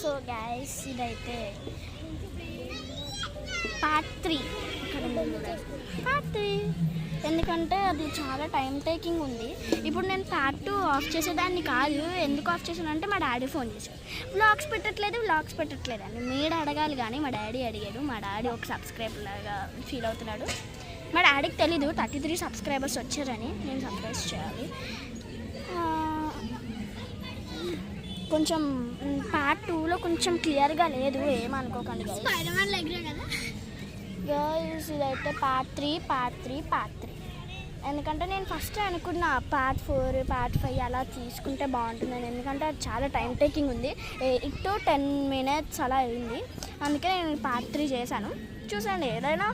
So guys ఇదైతే part 3 part 3 ఎందుకంటే అది చాలా టైం టేకింగ్ ఉంది. ఇప్పుడు నేను పార్ట్ 2 ఆఫ్ చేసేదాన్ని కాదు. ఎందుకు ఆఫ్ చేశానంటే మా డాడీ ఫోన్ చేశాడు, వ్లాగ్స్ పెట్టట్లేదు అని. మీరు అడగాలి కానీ మా డాడీ అడిగాడు. మా డాడీ ఒక సబ్స్క్రైబర్ లాగా ఫీల్ అవుతున్నాడు. మా డాడీకి తెలీదు 33 సబ్స్క్రైబర్స్ వచ్చారని. నేను సర్ప్రైజ్ చేయాలి. కొంచెం పార్ట్ 2లో కొంచెం క్లియర్గా లేదు, ఏమనుకోకండి గైస్. ఇదైతే పార్ట్ 3 ఎందుకంటే నేను ఫస్ట్ అనుకున్నా పార్ట్ 4 పార్ట్ 5 అలా తీసుకుంటే బాగుంటుందని. ఎందుకంటే అది చాలా టైం టేకింగ్ ఉంది. 8 to 10 minutes అలా అయింది. అందుకే నేను పార్ట్ 3 చేశాను. చూసండి, ఏదైనా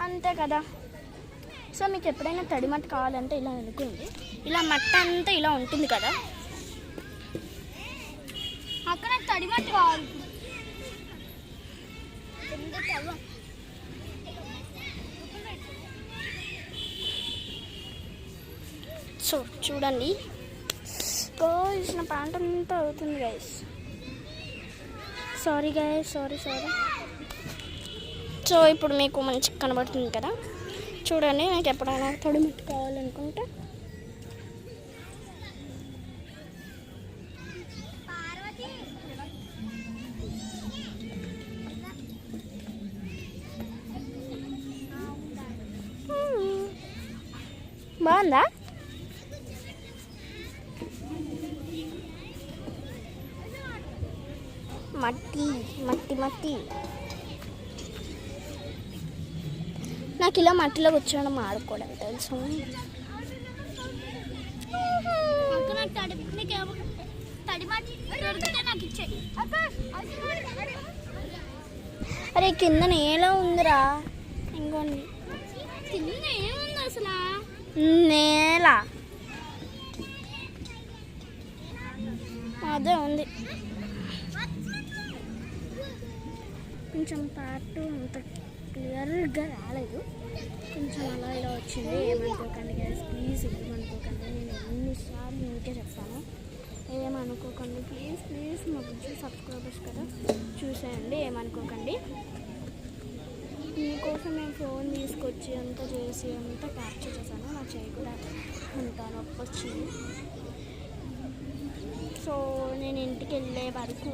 అంతే కదా. సో మీకు ఎప్పుడైనా తడి మట్టి కావాలంటే ఇలా అనుకోండి. ఇలా మట్టి అంతా ఇలా ఉంటుంది కదా, అక్కడ నాకు తడి మట్టి కావాలి. సో చూడండి గైస్, నా ప్యాంట్ అంతా అవుతుంది guys. Sorry guys, sorry. So ఇప్పుడు మీకు మంచిగా కనబడుతుంది కదా. చూడండి, నాకు ఎప్పుడైనా తడి మట్టి కావాలనుకుంటే బాగుందా? మట్టి నాకు ఇలా మట్టిలో కూర్చోవడం ఆడుకోవడం తెలుసు. అరే కింద నేల ఉందిరా, ఇంకోండి అసలు నేల అదే ఉంది. కొంచెం పార్ట్ అంత క్లియర్గా రాలేదు, కొంచెం అలా ఇలా వచ్చింది. ఏమనుకోకండి గైస్, ప్లీజ్ ఏమనుకోకండి. నేను ఎన్నిసార్లు మీకే చెప్తాను, ఏమనుకోకండి ప్లీజ్. మా బుజ్జి సబ్స్క్రైబర్స్ కదా, చూసేయండి, ఏమనుకోకండి. మీకోసం నేను ఫోన్ తీసుకొచ్చి అంతా చేసి అంతా క్యాప్చర్ చేశాను. నా చేయి కూడా అంత నొప్పి వచ్చింది. సో నేను ఇంటికి వెళ్ళే వరకు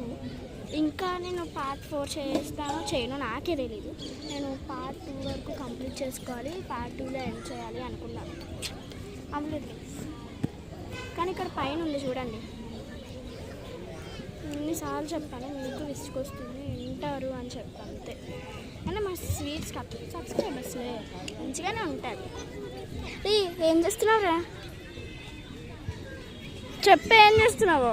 ఇంకా నేను పార్ట్ 4 చేస్తానో చేయనో నాకే తెలీదు. నేను పార్ట్ 2 వరకు కంప్లీట్ చేసుకోవాలి, పార్ట్ 2లో ఎండ్ చేయాలి అనుకున్నాను. అవ్వలేదు కానీ ఇక్కడ పైన ఉంది చూడండి. ఎన్నిసార్లు చెప్పాను, మీకు విసుకొస్తుంది, వింటారు అని చెప్పాను అంతే. అంటే మా స్వీట్స్ సబ్స్క్రైబర్స్ మంచిగానే ఉంటారు. ఏం చేస్తున్నావురా? ఏం చేస్తున్నావు?